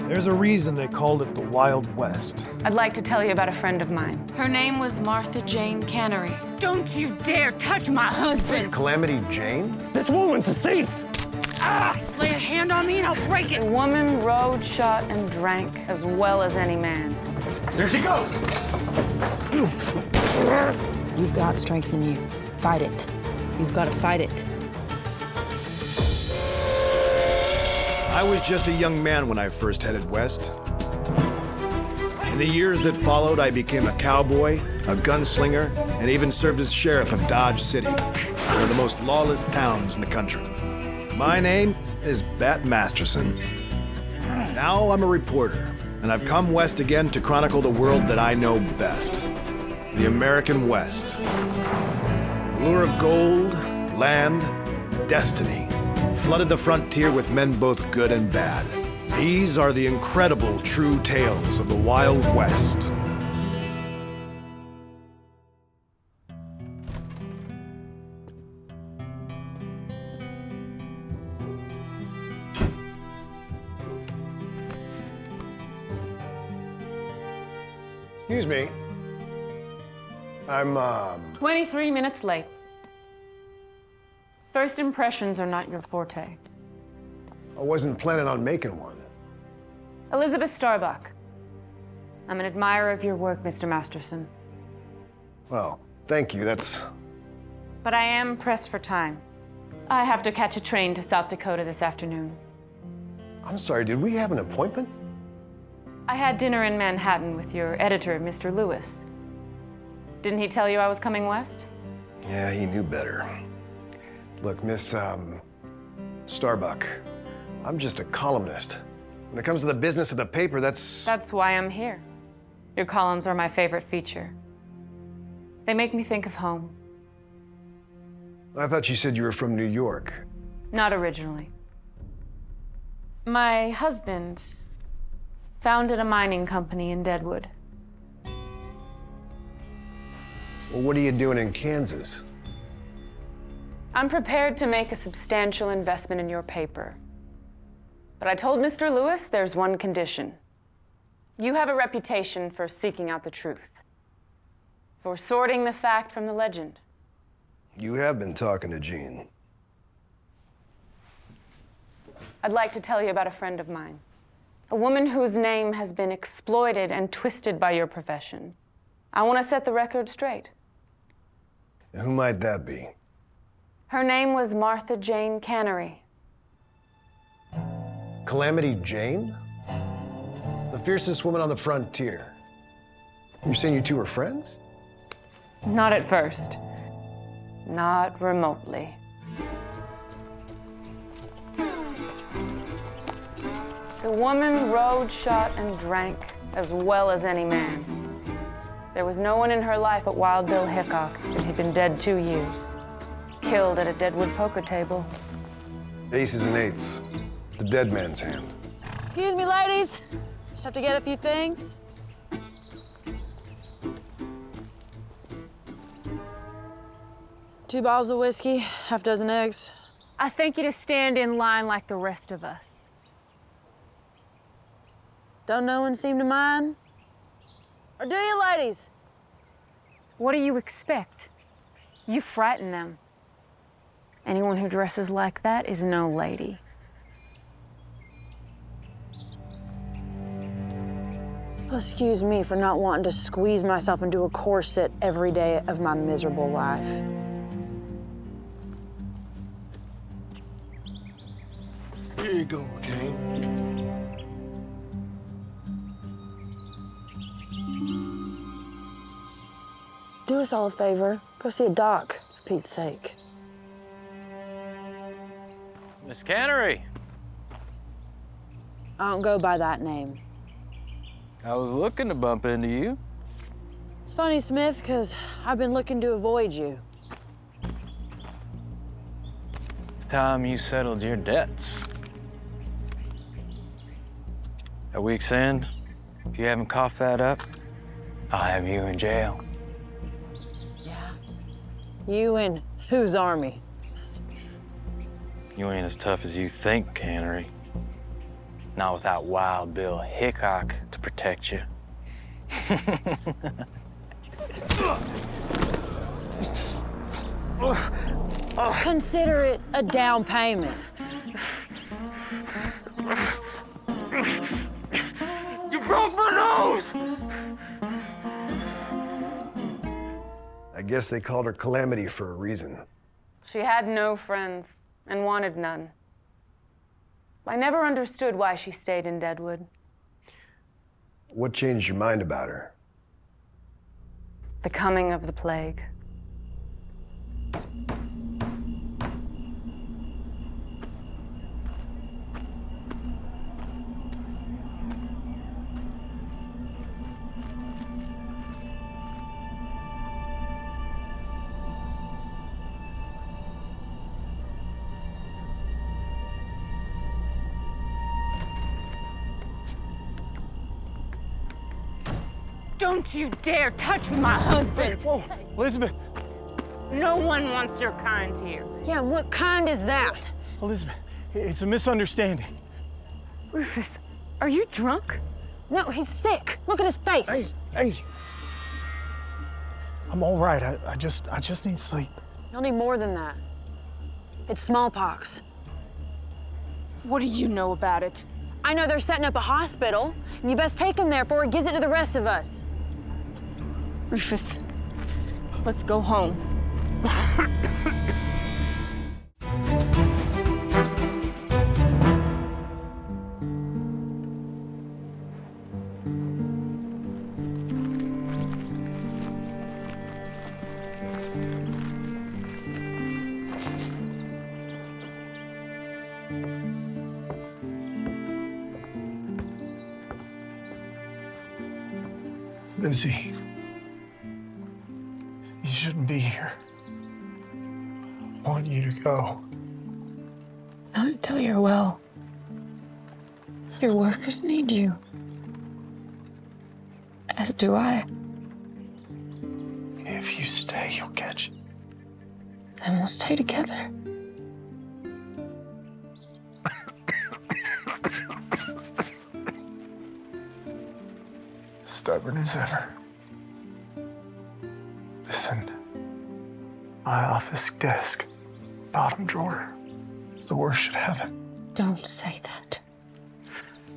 There's a reason they called it the Wild West. I'd like to tell you about a friend of mine. Her name was Martha Jane Cannery. Don't you dare touch my husband! Calamity Jane? This woman's a thief! Lay a hand on me and I'll break it. The woman rode, shot, and drank as well as any man. There she goes! You've got strength in you. Fight it. You've got to fight it. I was just a young man when I first headed west. In the years that followed, I became a cowboy, a gunslinger, and even served as sheriff of Dodge City, one of the most lawless towns in the country. My name is Bat Masterson. Now I'm a reporter, and I've come west again to chronicle the world that I know best, the American West. Lure of gold, land, destiny flooded the frontier with men both good and bad. These are the incredible true tales of the Wild West. Excuse me. I'm, 23 minutes late. First impressions are not your forte. I wasn't planning on making one. Elizabeth Starbuck. I'm an admirer of your work, Mr. Masterson. Well, thank you, that's... But I am pressed for time. I have to catch a train to South Dakota this afternoon. I'm sorry, did we have an appointment? I had dinner in Manhattan with your editor, Mr. Lewis. Didn't he tell you I was coming west? Yeah, he knew better. Look, Miss, Starbuck, I'm just a columnist. When it comes to the business of the paper, that's... That's why I'm here. Your columns are my favorite feature. They make me think of home. I thought you said you were from New York. Not originally. My husband founded a mining company in Deadwood. Well, what are you doing in Kansas? I'm prepared to make a substantial investment in your paper. But I told Mr. Lewis there's one condition. You have a reputation for seeking out the truth, for sorting the fact from the legend. You have been talking to Jean. I'd like to tell you about a friend of mine, a woman whose name has been exploited and twisted by your profession. I want to set the record straight. And who might that be? Her name was Martha Jane Cannery. Calamity Jane? The fiercest woman on the frontier. You're saying you two are friends? Not at first. Not remotely. The woman rode, shot, and drank as well as any man. There was no one in her life but Wild Bill Hickok, and he'd been dead 2 years. Killed at a Deadwood poker table. Aces and eights. The dead man's hand. Excuse me, ladies. Just have to get a few things. Two bottles of whiskey, half dozen eggs. I think you to stand in line like the rest of us. Don't no one seem to mind? Or do you, ladies? What do you expect? You frighten them. Anyone who dresses like that is no lady. Well, excuse me for not wanting to squeeze myself into a corset every day of my miserable life. Here you go, Jane. Do us all a favor. Go see a doc, for Pete's sake. Miss Cannery. I don't go by that name. I was looking to bump into you. It's funny, Smith, because I've been looking to avoid you. It's time you settled your debts. At week's end, if you haven't coughed that up, I'll have you in jail. Yeah? You and whose army? You ain't as tough as you think, Cannery. Not without Wild Bill Hickok to protect you. Consider it a down payment. You broke my nose! I guess they called her Calamity for a reason. She had no friends and wanted none. I never understood why she stayed in Deadwood. What changed your mind about her? The coming of the plague. Don't you dare touch my husband! Whoa, Elizabeth! No one wants your kind here. Yeah, what kind is that? Elizabeth, it's a misunderstanding. Rufus, are you drunk? No, he's sick. Look at his face. Hey! I'm all right. I just need sleep. You'll need more than that. It's smallpox. What do you know about it? I know they're setting up a hospital, and you best take him there before he gives it to the rest of us. Rufus, let's go home. Lizzie, you shouldn't be here. I want you to go. Not until you're well. Your workers need you. As do I. If you stay, you'll catch it. Then we'll stay together. Stubborn as ever. Listen, my office desk, bottom drawer, is the worst you have it. Don't say that.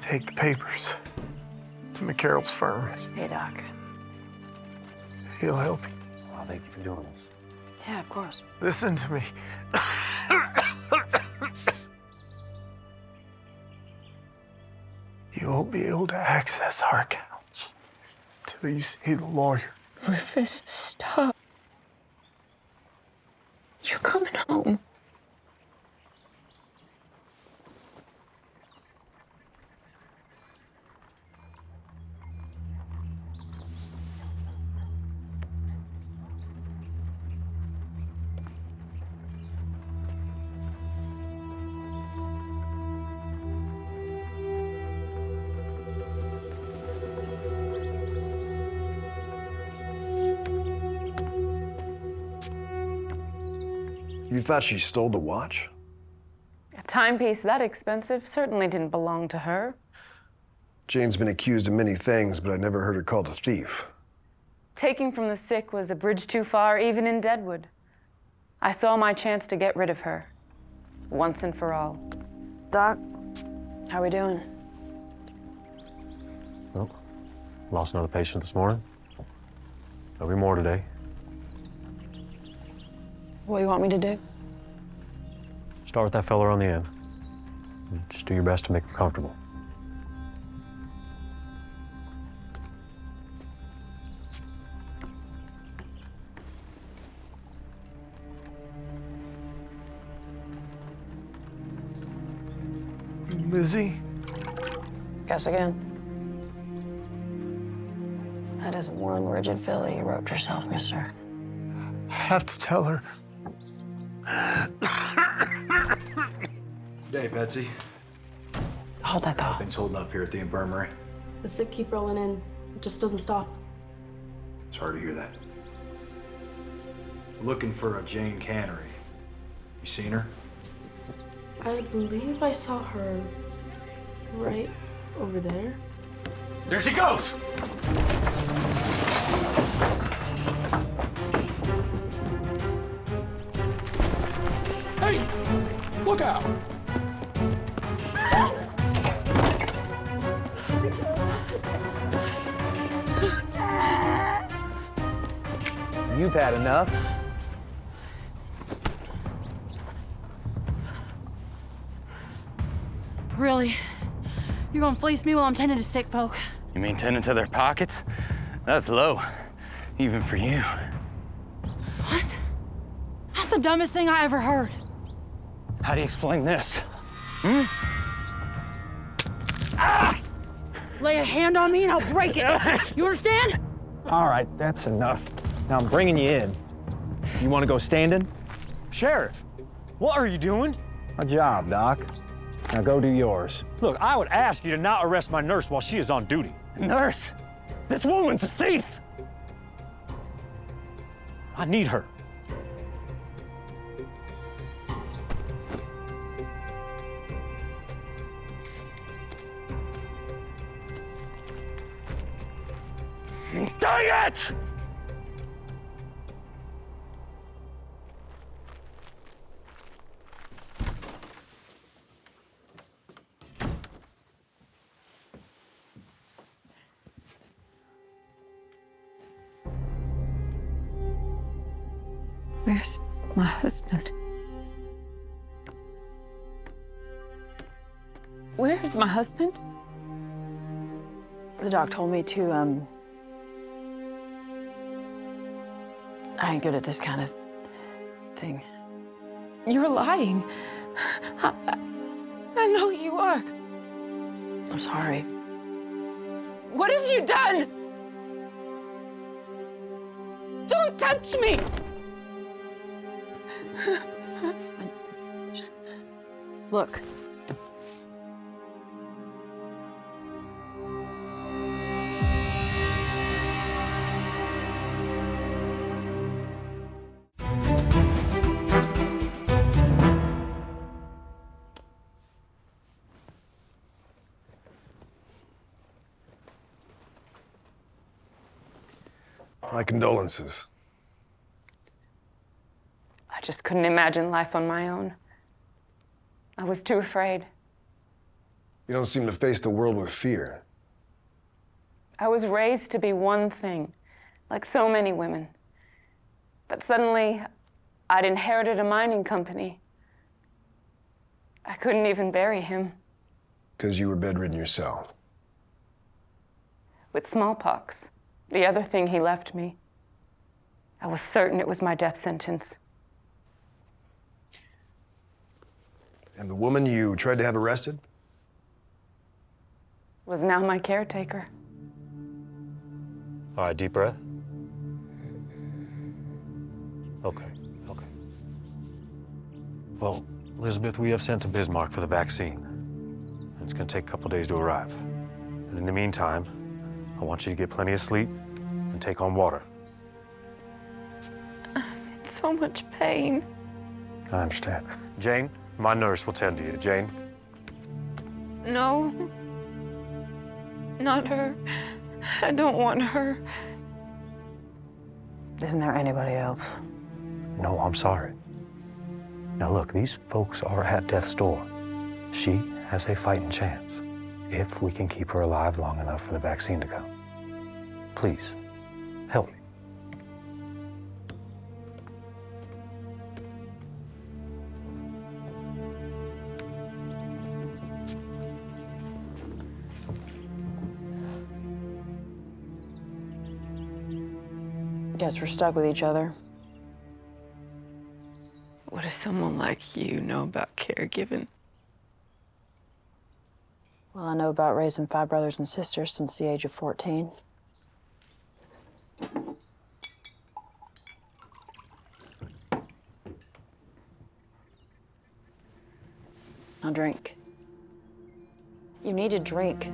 Take the papers to McCarroll's firm. Hey, Doc. He'll help you. Well, thank you for doing this. Yeah, of course. Listen to me. You won't be able to access our accounts till you see the lawyer. Rufus, stop. You're coming home. You thought she stole the watch? A timepiece that expensive certainly didn't belong to her. Jane's been accused of many things, but I never heard her called a thief. Taking from the sick was a bridge too far, even in Deadwood. I saw my chance to get rid of her, once and for all. Doc, how we doing? Well, lost another patient this morning. There'll be more today. What do you want me to do? Start with that fella on the end. And just do your best to make him comfortable. Lizzie? Guess again. That is one rigid filly you wrote yourself, mister. I have to tell her. Hey, Betsy. Hold that thought. Things holding up here at the infirmary. The sick keep rolling in. It just doesn't stop. It's hard to hear that. Looking for a Jane Cannery. You seen her? I believe I saw her right over there. There she goes! Hey! Look out! You've had enough. Really? You're gonna fleece me while I'm tending to sick folk? You mean tending to their pockets? That's low, even for you. What? That's the dumbest thing I ever heard. How do you explain this? Lay a hand on me and I'll break it. You understand? All right, that's enough. Now I'm bringing you in. You want to go standing? Sheriff, what are you doing? A job, Doc. Now go do yours. Look, I would ask you to not arrest my nurse while she is on duty. Nurse, this woman's a thief. I need her. Dang it! Where's my husband? Where's my husband? The doc told me to, I ain't good at this kind of thing. You're lying. I know you are. I'm sorry. What have you done? Don't touch me! Look. My condolences. I just couldn't imagine life on my own. I was too afraid. You don't seem to face the world with fear. I was raised to be one thing, like so many women. But suddenly, I'd inherited a mining company. I couldn't even bury him. Because you were bedridden yourself. With smallpox, the other thing he left me. I was certain it was my death sentence. And the woman you tried to have arrested? Was now my caretaker. All right, deep breath. Okay. Well, Elizabeth, we have sent to Bismarck for the vaccine. It's gonna take a couple days to arrive. And in the meantime, I want you to get plenty of sleep and take on water. It's so much pain. I understand. Jane, my nurse will tend to you. Jane? No. Not her. I don't want her. Isn't there anybody else? No, I'm sorry. Now look, these folks are at death's door. She has a fighting chance if we can keep her alive long enough for the vaccine to come. Please, help me. Guess we're stuck with each other. What does someone like you know about caregiving? Well, I know about raising 5 brothers and sisters since the age of 14. Now drink. You need a drink.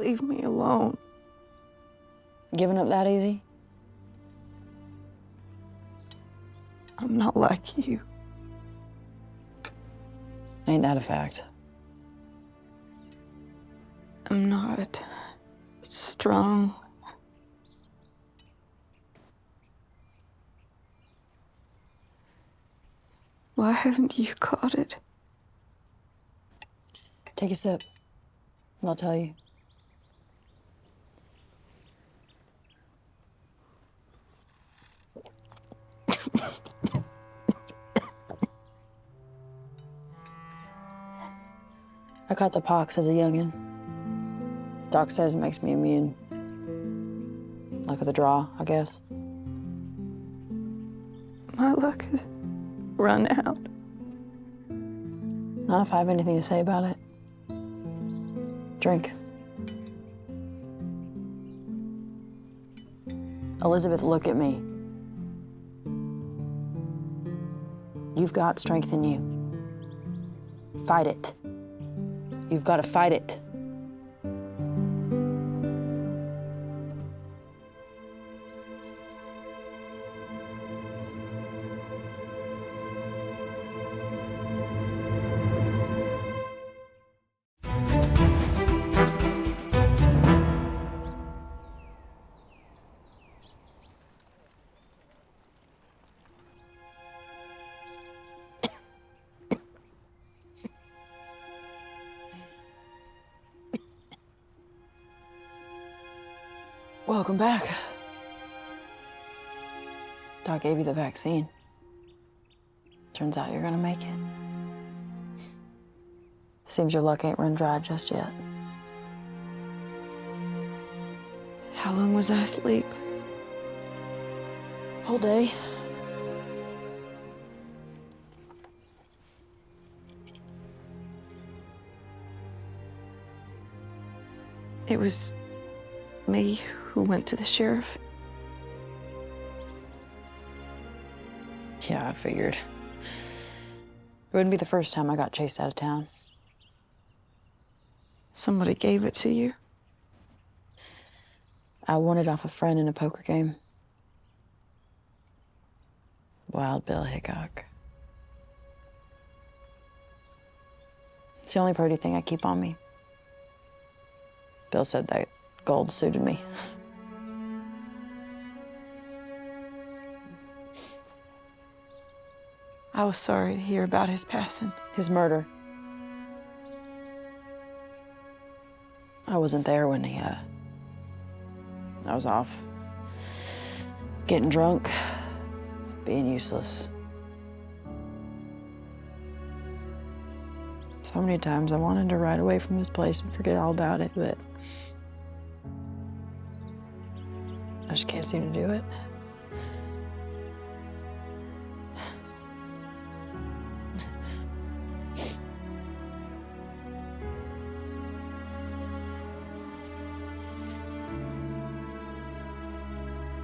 leave me alone. Giving up that easy? I'm not like you. Ain't that a fact? I'm not strong. Why haven't you caught it? Take a sip, and I'll tell you. I caught the pox as a youngin'. Doc says it makes me immune. Luck of the draw, I guess. My luck has run out. Not if I have anything to say about it. Drink. Elizabeth, look at me. You've got strength in you. Fight it. You've got to fight it. Welcome back. Doc gave you the vaccine. Turns out you're gonna make it. Seems your luck ain't run dry just yet. How long was I asleep? Whole day. It was me who went to the sheriff. Yeah, I figured. It wouldn't be the first time I got chased out of town. Somebody gave it to you? I won it off a friend in a poker game. Wild Bill Hickok. It's the only pretty thing I keep on me. Bill said that gold suited me. I was sorry to hear about his passing. His murder. I wasn't there when I was off. Getting drunk, being useless. So many times I wanted to ride away from this place and forget all about it, but I just can't seem to do it.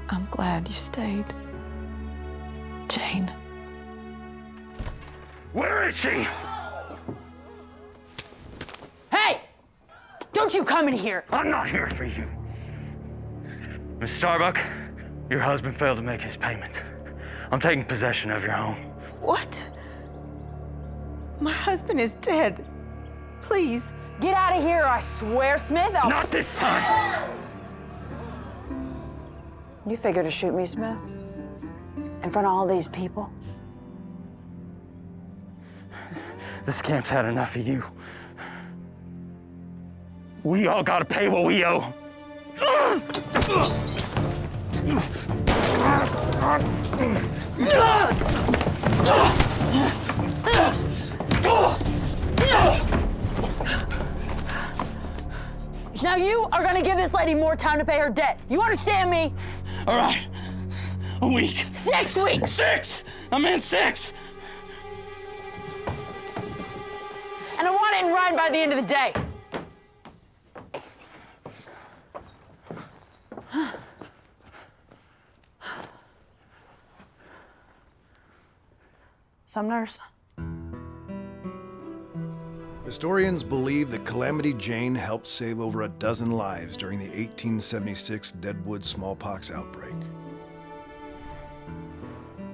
I'm glad you stayed, Jane. Where is she? Hey! Don't you come in here! I'm not here for you. Miss Starbuck, your husband failed to make his payments. I'm taking possession of your home. What? My husband is dead. Please. Get out of here, I swear, Smith. Not this time! You figure to shoot me, Smith? In front of all these people? This camp's had enough of you. We all gotta pay what we owe. Now you are gonna give this lady more time to pay her debt. You understand me? All right, a week. 6 weeks! 6! I meant 6! And I want it in writing by the end of the day. Sumners? Historians believe that Calamity Jane helped save over a dozen lives during the 1876 Deadwood smallpox outbreak.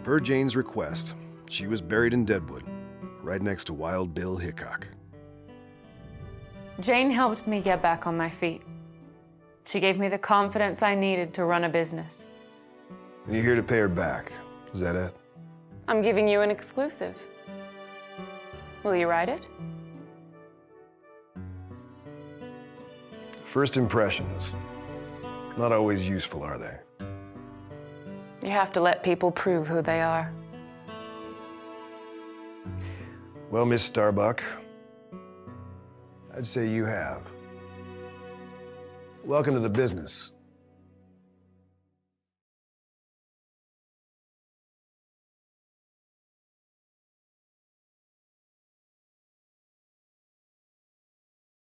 Per Jane's request, she was buried in Deadwood, right next to Wild Bill Hickok. Jane helped me get back on my feet. She gave me the confidence I needed to run a business. And you're here to pay her back. Is that it? I'm giving you an exclusive. Will you write it? First impressions. Not always useful, are they? You have to let people prove who they are. Well, Miss Starbuck, I'd say you have. Welcome to the business.